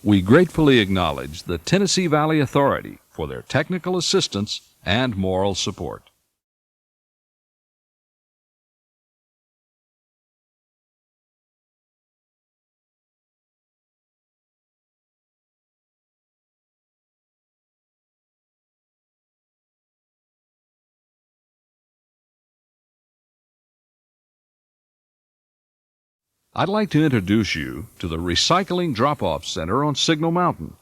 We gratefully acknowledge the Tennessee Valley Authority for their technical assistance and moral support. I'd like to introduce you to the Recycling Drop-Off Center on Signal Mountain,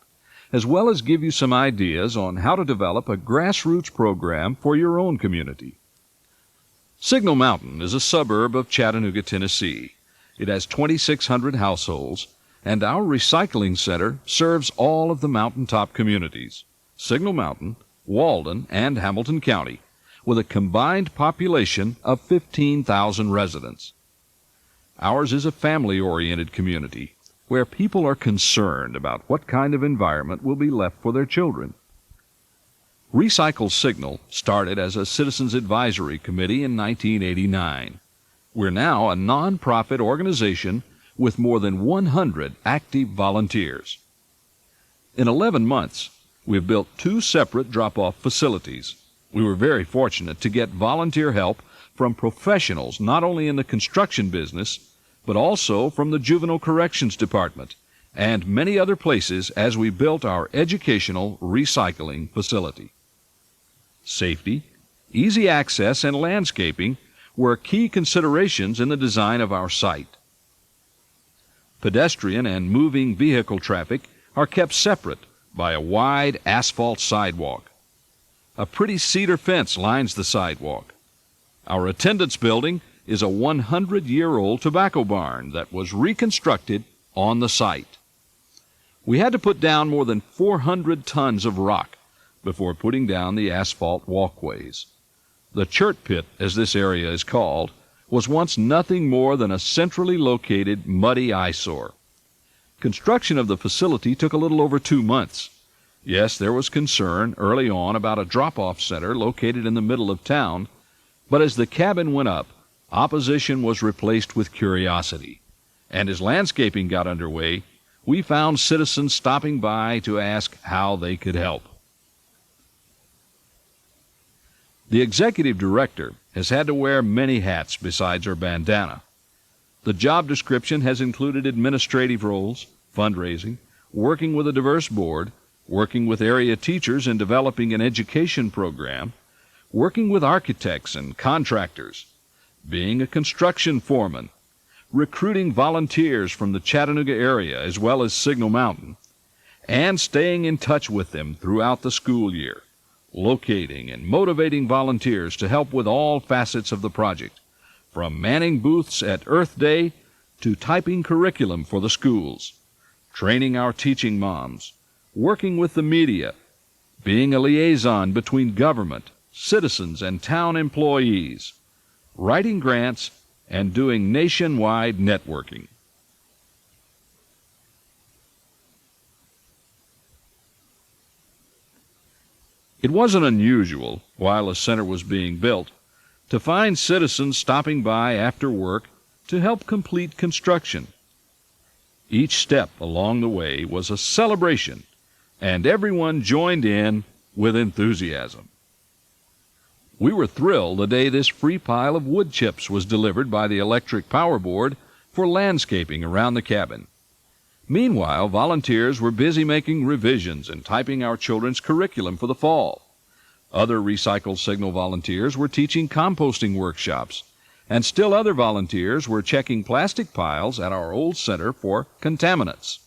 as well as give you some ideas on how to develop a grassroots program for your own community. Signal Mountain is a suburb of Chattanooga, Tennessee. It has 2,600 households, and our recycling center serves all of the mountaintop communities, Signal Mountain, Walden, and Hamilton County, with a combined population of 15,000 residents. Ours is a family-oriented community where people are concerned about what kind of environment will be left for their children. Recycle Signal started as a Citizens Advisory Committee in 1989. We're now a non-profit organization with more than 100 active volunteers. In 11 months, we've built 2 separate drop-off facilities. We were very fortunate to get volunteer help from professionals not only in the construction business, but also from the Juvenile Corrections Department and many other places as we built our educational recycling facility. Safety, easy access, and landscaping were key considerations in the design of our site. Pedestrian and moving vehicle traffic are kept separate by a wide asphalt sidewalk. A pretty cedar fence lines the sidewalk. Our attendance building is a 100-year-old tobacco barn that was reconstructed on the site. We had to put down more than 400 tons of rock before putting down the asphalt walkways. The chert pit, as this area is called, was once nothing more than a centrally located muddy eyesore. Construction of the facility took a little over 2 months. Yes, there was concern early on about a drop-off center located in the middle of town, but as the cabin went up, opposition was replaced with curiosity. And as landscaping got underway, we found citizens stopping by to ask how they could help. The executive director has had to wear many hats besides her bandana. The job description has included administrative roles, fundraising, working with a diverse board, working with area teachers in developing an education program, working with architects and contractors, being a construction foreman, recruiting volunteers from the Chattanooga area as well as Signal Mountain, and staying in touch with them throughout the school year, locating and motivating volunteers to help with all facets of the project, from manning booths at Earth Day to typing curriculum for the schools, training our teaching moms, working with the media, being a liaison between government, citizens, and town employees, writing grants, and doing nationwide networking. It wasn't unusual, while the center was being built, to find citizens stopping by after work to help complete construction. Each step along the way was a celebration, and everyone joined in with enthusiasm. We were thrilled the day this free pile of wood chips was delivered by the electric power board for landscaping around the cabin. Meanwhile, volunteers were busy making revisions and typing our children's curriculum for the fall. Other Recycle Signal volunteers were teaching composting workshops, and still other volunteers were checking plastic piles at our old center for contaminants.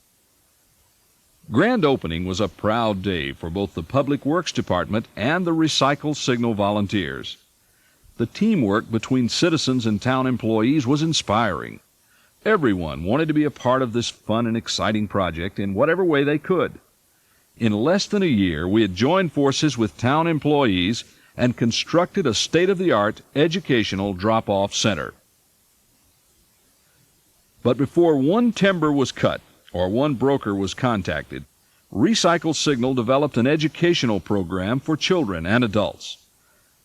Grand opening was a proud day for both the Public Works Department and the Recycle Signal volunteers. The teamwork between citizens and town employees was inspiring. Everyone wanted to be a part of this fun and exciting project in whatever way they could. In less than a year, we had joined forces with town employees and constructed a state-of-the-art educational drop-off center. But before one timber was cut, or one broker was contacted, Recycle Signal developed an educational program for children and adults.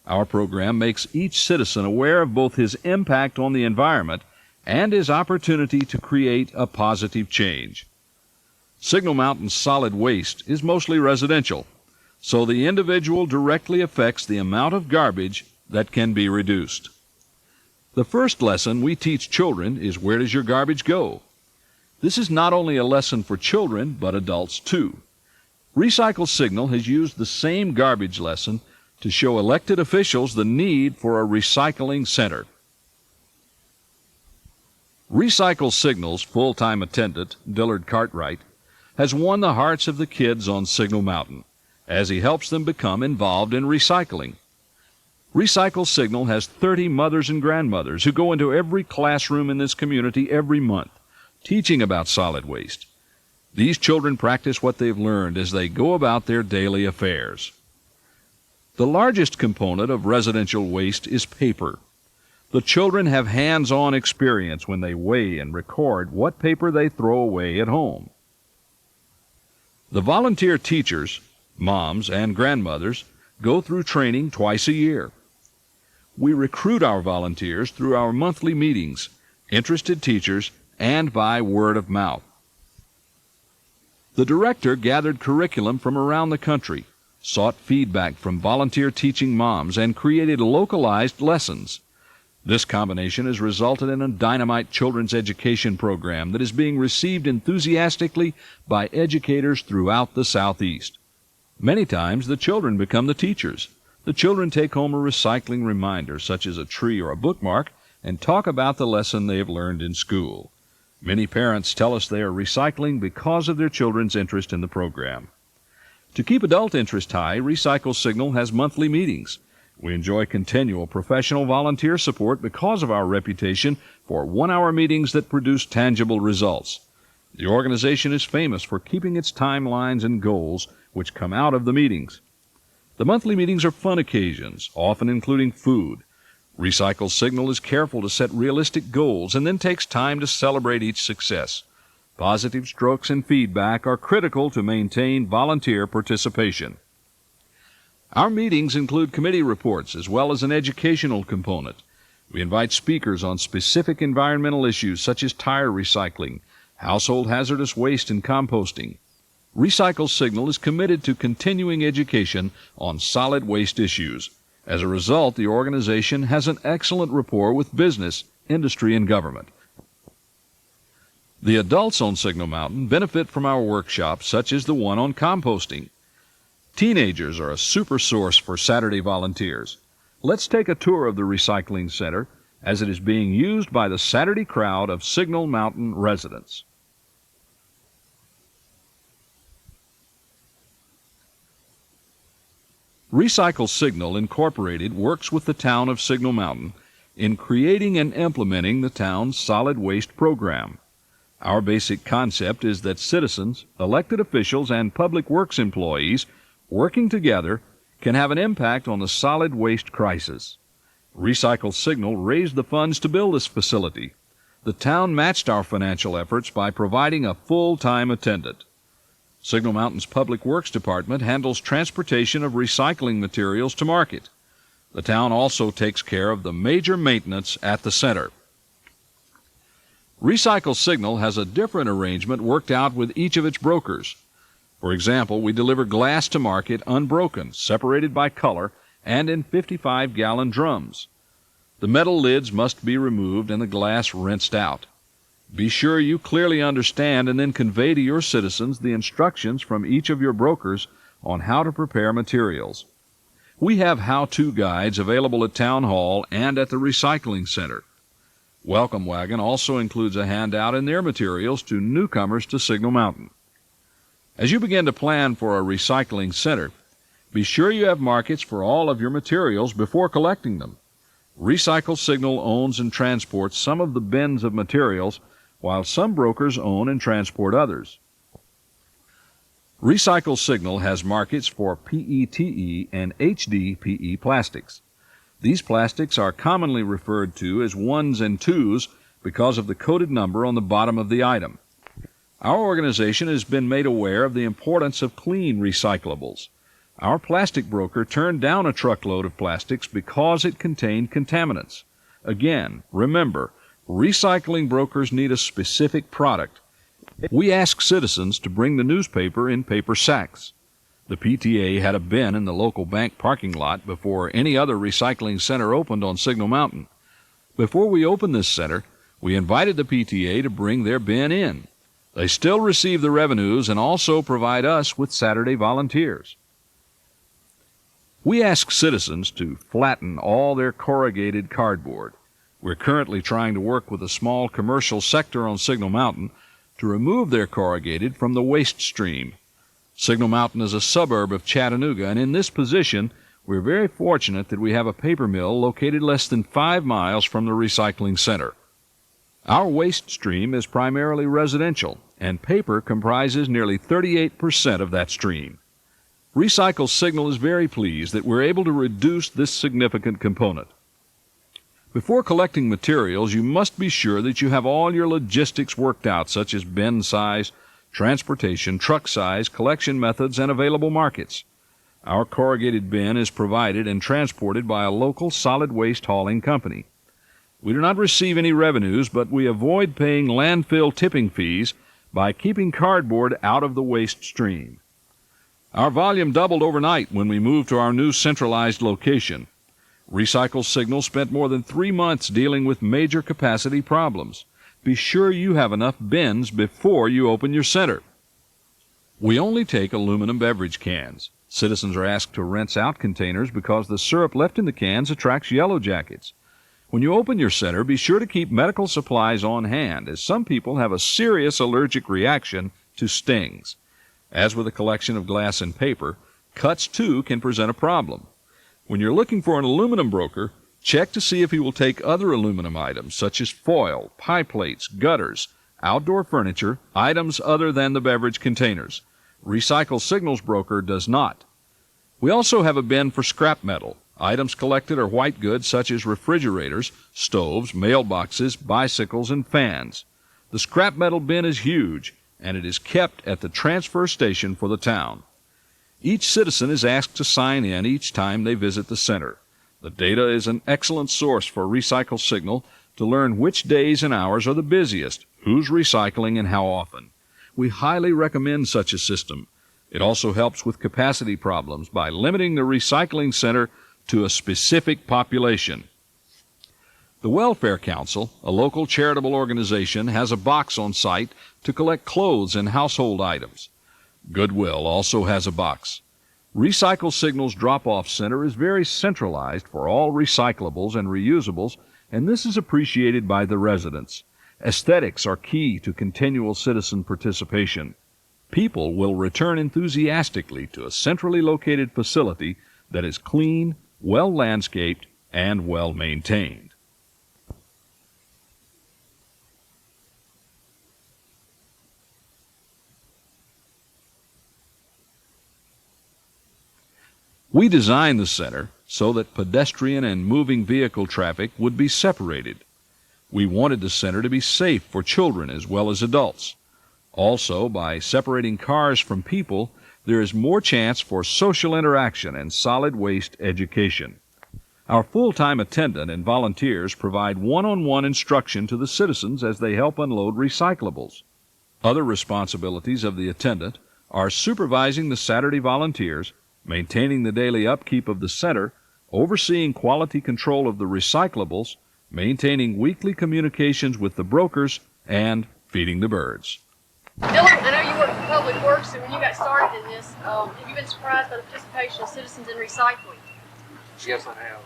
Our program makes each citizen aware of both his impact on the environment and his opportunity to create a positive change. Signal Mountain's solid waste is mostly residential, so the individual directly affects the amount of garbage that can be reduced. The first lesson we teach children is, where does your garbage go? This is not only a lesson for children, but adults too. Recycle Signal has used the same garbage lesson to show elected officials the need for a recycling center. Recycle Signal's full-time attendant, Dillard Cartwright, has won the hearts of the kids on Signal Mountain as he helps them become involved in recycling. Recycle Signal has 30 mothers and grandmothers who go into every classroom in this community every month, teaching about solid waste. These children practice what they've learned as they go about their daily affairs. The largest component of residential waste is paper. The children have hands-on experience when they weigh and record what paper they throw away at home. The volunteer teachers, moms, and grandmothers go through training twice a year. We recruit our volunteers through our monthly meetings, interested teachers, and by word of mouth. The director gathered curriculum from around the country, sought feedback from volunteer teaching moms, and created localized lessons. This combination has resulted in a dynamite children's education program that is being received enthusiastically by educators throughout the Southeast. Many times the children become the teachers. The children take home a recycling reminder, such as a tree or a bookmark, and talk about the lesson they have learned in school. Many parents tell us they are recycling because of their children's interest in the program. To keep adult interest high, Recycle Signal has monthly meetings. We enjoy continual professional volunteer support because of our reputation for one-hour meetings that produce tangible results. The organization is famous for keeping its timelines and goals, which come out of the meetings. The monthly meetings are fun occasions, often including food. Recycle Signal is careful to set realistic goals and then takes time to celebrate each success. Positive strokes and feedback are critical to maintain volunteer participation. Our meetings include committee reports as well as an educational component. We invite speakers on specific environmental issues such as tire recycling, household hazardous waste, and composting. Recycle Signal is committed to continuing education on solid waste issues. As a result, the organization has an excellent rapport with business, industry, and government. The adults on Signal Mountain benefit from our workshops, such as the one on composting. Teenagers are a super source for Saturday volunteers. Let's take a tour of the recycling center as it is being used by the Saturday crowd of Signal Mountain residents. Recycle Signal Incorporated works with the town of Signal Mountain in creating and implementing the town's solid waste program. Our basic concept is that citizens, elected officials, and public works employees working together can have an impact on the solid waste crisis. Recycle Signal raised the funds to build this facility. The town matched our financial efforts by providing a full-time attendant. Signal Mountain's Public Works Department handles transportation of recycling materials to market. The town also takes care of the major maintenance at the center. Recycle Signal has a different arrangement worked out with each of its brokers. For example, we deliver glass to market unbroken, separated by color, and in 55-gallon drums. The metal lids must be removed and the glass rinsed out. Be sure you clearly understand and then convey to your citizens the instructions from each of your brokers on how to prepare materials. We have how-to guides available at Town Hall and at the Recycling Center. Welcome Wagon also includes a handout in their materials to newcomers to Signal Mountain. As you begin to plan for a recycling center, be sure you have markets for all of your materials before collecting them. Recycle Signal owns and transports some of the bins of materials, while some brokers own and transport others. Recycle Signal has markets for PETE and HDPE plastics. These plastics are commonly referred to as 1s and 2s because of the coded number on the bottom of the item. Our organization has been made aware of the importance of clean recyclables. Our plastic broker turned down a truckload of plastics because it contained contaminants. Again, remember, recycling brokers need a specific product. We asked citizens to bring the newspaper in paper sacks. The PTA had a bin in the local bank parking lot before any other recycling center opened on Signal Mountain. Before we opened this center, we invited the PTA to bring their bin in. They still receive the revenues and also provide us with Saturday volunteers. We ask citizens to flatten all their corrugated cardboard. We're currently trying to work with a small commercial sector on Signal Mountain to remove their corrugated from the waste stream. Signal Mountain is a suburb of Chattanooga, and in this position, we're very fortunate that we have a paper mill located less than 5 miles from the recycling center. Our waste stream is primarily residential, and paper comprises nearly 38% of that stream. Recycle Signal is very pleased that we're able to reduce this significant component. Before collecting materials, you must be sure that you have all your logistics worked out, such as bin size, transportation, truck size, collection methods, and available markets. Our corrugated bin is provided and transported by a local solid waste hauling company. We do not receive any revenues, but we avoid paying landfill tipping fees by keeping cardboard out of the waste stream. Our volume doubled overnight when we moved to our new centralized location. Recycle Signal spent more than 3 months dealing with major capacity problems. Be sure you have enough bins before you open your center. We only take aluminum beverage cans. Citizens are asked to rinse out containers because the syrup left in the cans attracts yellow jackets. When you open your center, be sure to keep medical supplies on hand, as some people have a serious allergic reaction to stings. As with a collection of glass and paper, cuts too can present a problem. When you're looking for an aluminum broker, check to see if he will take other aluminum items such as foil, pie plates, gutters, outdoor furniture, items other than the beverage containers. Recycle Signal's broker does not. We also have a bin for scrap metal. Items collected are white goods such as refrigerators, stoves, mailboxes, bicycles, and fans. The scrap metal bin is huge, and it is kept at the transfer station for the town. Each citizen is asked to sign in each time they visit the center. The data is an excellent source for Recycle Signal to learn which days and hours are the busiest, who's recycling, and how often. We highly recommend such a system. It also helps with capacity problems by limiting the recycling center to a specific population. The Welfare Council, a local charitable organization, has a box on site to collect clothes and household items. Goodwill also has a box. Recycle Signal's drop-off center is very centralized for all recyclables and reusables, and this is appreciated by the residents. Aesthetics are key to continual citizen participation. People will return enthusiastically to a centrally located facility that is clean, well-landscaped, and well-maintained. We designed the center so that pedestrian and moving vehicle traffic would be separated. We wanted the center to be safe for children as well as adults. Also, by separating cars from people, there is more chance for social interaction and solid waste education. Our full-time attendant and volunteers provide one-on-one instruction to the citizens as they help unload recyclables. Other responsibilities of the attendant are supervising the Saturday volunteers, maintaining the daily upkeep of the center, overseeing quality control of the recyclables, maintaining weekly communications with the brokers, and feeding the birds. Dylan, I know you work for Public Works, and when you got started in this, have you been surprised by the participation of citizens in recycling? Yes, I have.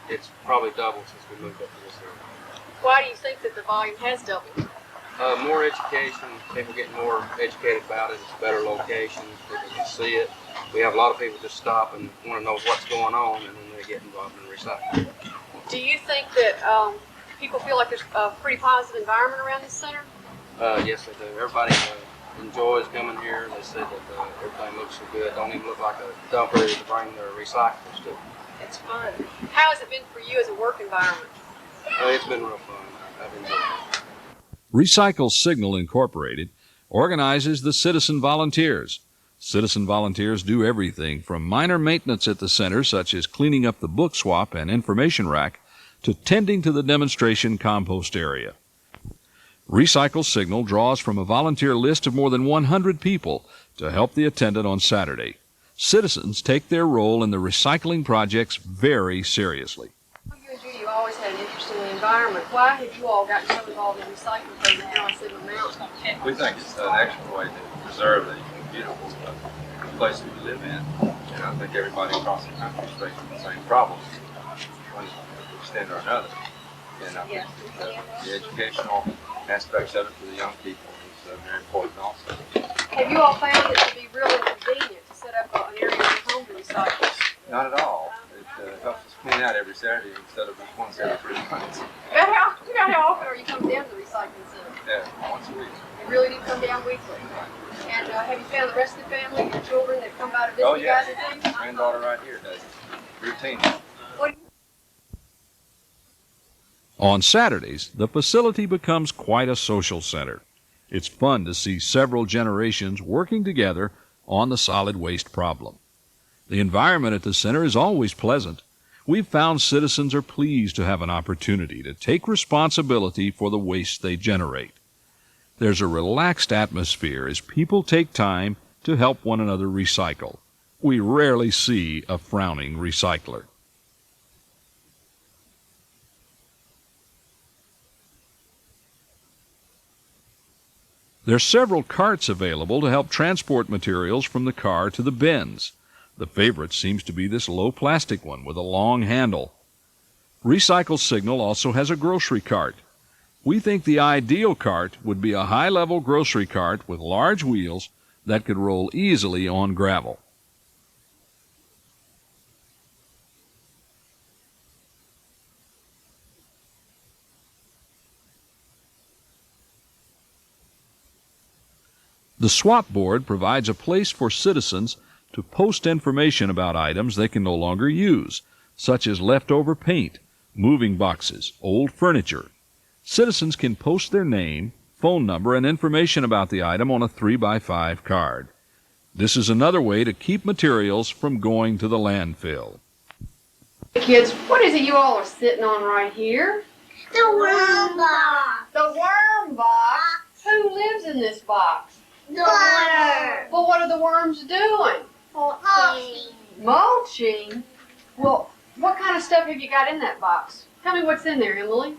It's probably doubled since we moved up to this area. Why do you think that the volume has doubled? More education, people getting more educated about it. It's better locations, people can see it. We have a lot of people just stop and want to know what's going on, and then they get involved in recycling. Do you think that people feel like there's a pretty positive environment around this center? Yes, they do. Everybody enjoys coming here. They say that everything looks so good. Don't even look like a dump area to bring their recyclables to. It's fun. How has it been for you as a work environment? It's been real fun. I've enjoyed it. Recycle Signal Incorporated organizes the citizen volunteers. Citizen volunteers do everything from minor maintenance at the center, such as cleaning up the book swap and information rack, to tending to the demonstration compost area. Recycle Signal draws from a volunteer list of more than 100 people to help the attendant on Saturday. Citizens take their role in the recycling projects very seriously. You and Judy have always had an interest in the environment. Why have you all gotten so involved in recycling programs on Signal Mountain? We think it's an excellent way to preserve the beautiful place that we live in. And I think everybody across the country is facing the same problem, one extent or another. And I think the educational aspects of it for the young people is very important also. Have you all found it to be really convenient to set up an area at home to recycle? Not at all. It helps us clean out every Saturday instead of just once every 3 months. How often are you coming down to the recycling center? Yeah, once a week. You really do come down weekly. And have you found the rest of the family, your children that come by to visit Oh, you yeah. guys and things? Granddaughter right here does it. Routine. What do you On Saturdays, the facility becomes quite a social center. It's fun to see several generations working together on the solid waste problem. The environment at the center is always pleasant. We've found citizens are pleased to have an opportunity to take responsibility for the waste they generate. There's a relaxed atmosphere as people take time to help one another recycle. We rarely see a frowning recycler. There's several carts available to help transport materials from the car to the bins. The favorite seems to be this low plastic one with a long handle. Recycle Signal also has a grocery cart. We think the ideal cart would be a high-level grocery cart with large wheels that could roll easily on gravel. The swap board provides a place for citizens to post information about items they can no longer use, such as leftover paint, moving boxes, old furniture. Citizens can post their name, phone number, and information about the item on a 3x5 card. This is another way to keep materials from going to the landfill. Hey kids, what is it you all are sitting on right here? The worm box. The worm box? Who lives in this box? The worm. Well, what are the worms doing? Mulching. Mulching? Well, what kind of stuff have you got in that box? Tell me what's in there, Emily.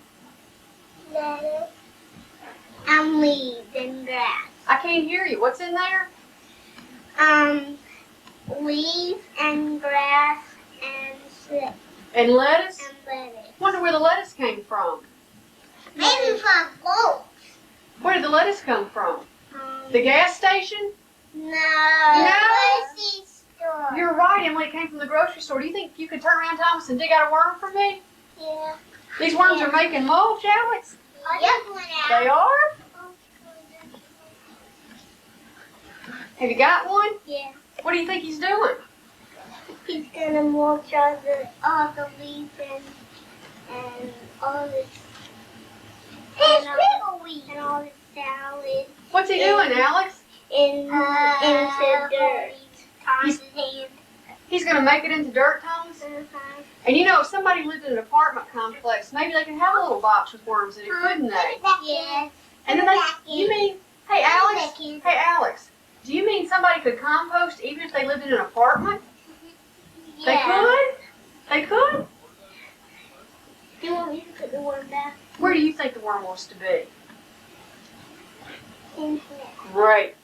Lettuce. And leaves and grass. I can't hear you. What's in there? Leaves and grass and slip And lettuce? and lettuce. Wonder where the lettuce came from. Maybe from goats. Where did the lettuce come from? The gas station? No. No. Grocery store. You're right, Emily. It came from the grocery store. Do you think you could turn around, Thomas, and dig out a worm for me? Yeah. These worms are making mulch, Alex. Yep. They are? Have you got one? Yeah. What do you think he's doing? He's gonna mulch all the leaves and all this. And all the salad. What's he doing, Alex? Into dirt. He's- His hand. He's going to make it into dirt, Thomas? And you know, if somebody lived in an apartment complex, maybe they could have a little box with worms in it, couldn't they? Yes. And then you mean, hey Alex, do you mean somebody could compost even if they lived in an apartment? They could? They could? Do you want me to put the worm back? Where do you think the worm wants to be? In here. Great.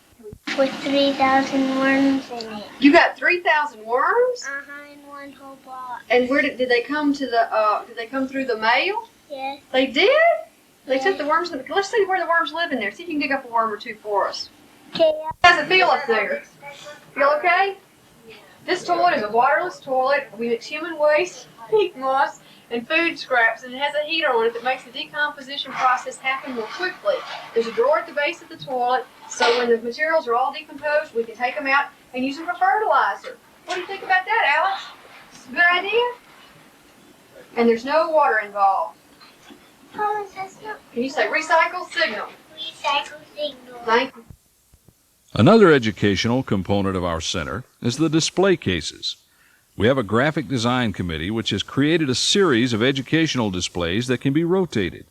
With 3,000 worms in it. You got 3,000 worms? In one whole box. And where did they come to the, did they come through the mail? Yes. They did? They took the worms, let's see where the worms live in there. See if you can dig up a worm or two for us. Okay. How's it feel up there? Feel okay? This toilet is a waterless toilet. We mix human waste, peat moss, and food scraps, and it has a heater on it that makes the decomposition process happen more quickly. There's a drawer at the base of the toilet, so when the materials are all decomposed, we can take them out and use them for fertilizer. What do you think about that, Alex? Good idea? And there's no water involved. Thomas, that's not Can you say recycle signal? recycle signal. Thank you. Another educational component of our center is the display cases. We have a graphic design committee which has created a series of educational displays that can be rotated.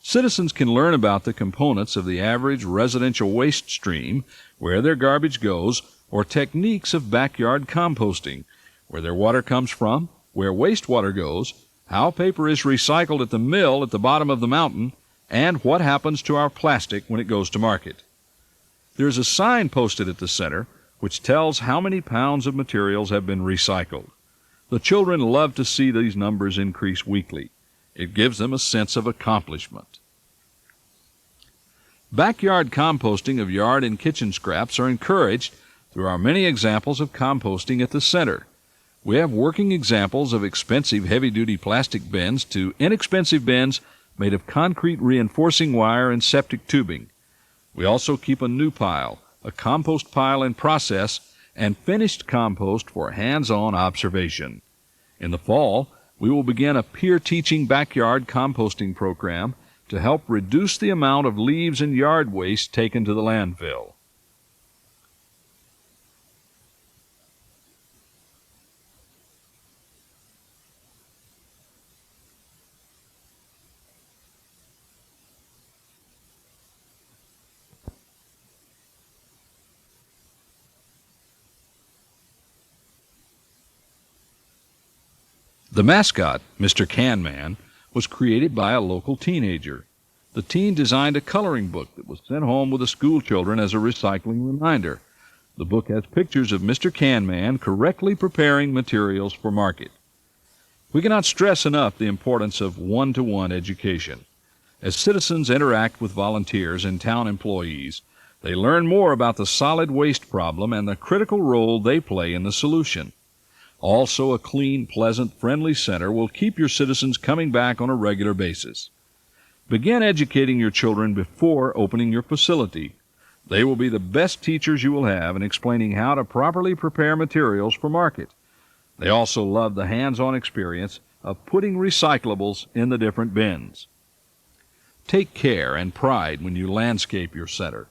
Citizens can learn about the components of the average residential waste stream, where their garbage goes, or techniques of backyard composting, where their water comes from, where wastewater goes, how paper is recycled at the mill at the bottom of the mountain, and what happens to our plastic when it goes to market. There is a sign posted at the center which tells how many pounds of materials have been recycled. The children love to see these numbers increase weekly. It gives them a sense of accomplishment. Backyard composting of yard and kitchen scraps are encouraged through our many examples of composting at the center. We have working examples of expensive heavy-duty plastic bins to inexpensive bins made of concrete reinforcing wire and septic tubing. We also keep a new pile, a compost pile in process, and finished compost for hands-on observation. In the fall, we will begin a peer-teaching backyard composting program to help reduce the amount of leaves and yard waste taken to the landfill. The mascot, Mr. Mann, was created by a local teenager. The teen designed a coloring book that was sent home with the school children as a recycling reminder. The book has pictures of Mr. Mann correctly preparing materials for market. We cannot stress enough the importance of one-to-one education. As citizens interact with volunteers and town employees, they learn more about the solid waste problem and the critical role they play in the solution. Also, a clean, pleasant, friendly center will keep your citizens coming back on a regular basis. Begin educating your children before opening your facility. They will be the best teachers you will have in explaining how to properly prepare materials for market. They also love the hands-on experience of putting recyclables in the different bins. Take care and pride when you landscape your center.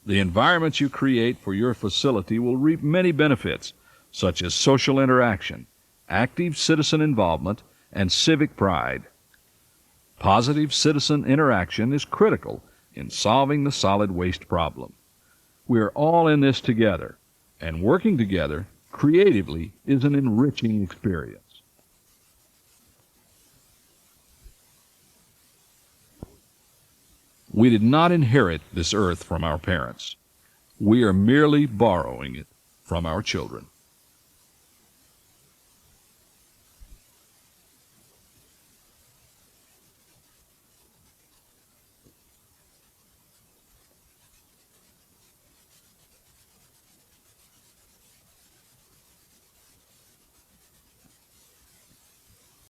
The environment you create for your facility will reap many benefits, such as social interaction, active citizen involvement, and civic pride. Positive citizen interaction is critical in solving the solid waste problem. We are all in this together, and working together creatively is an enriching experience. We did not inherit this earth from our parents. We are merely borrowing it from our children.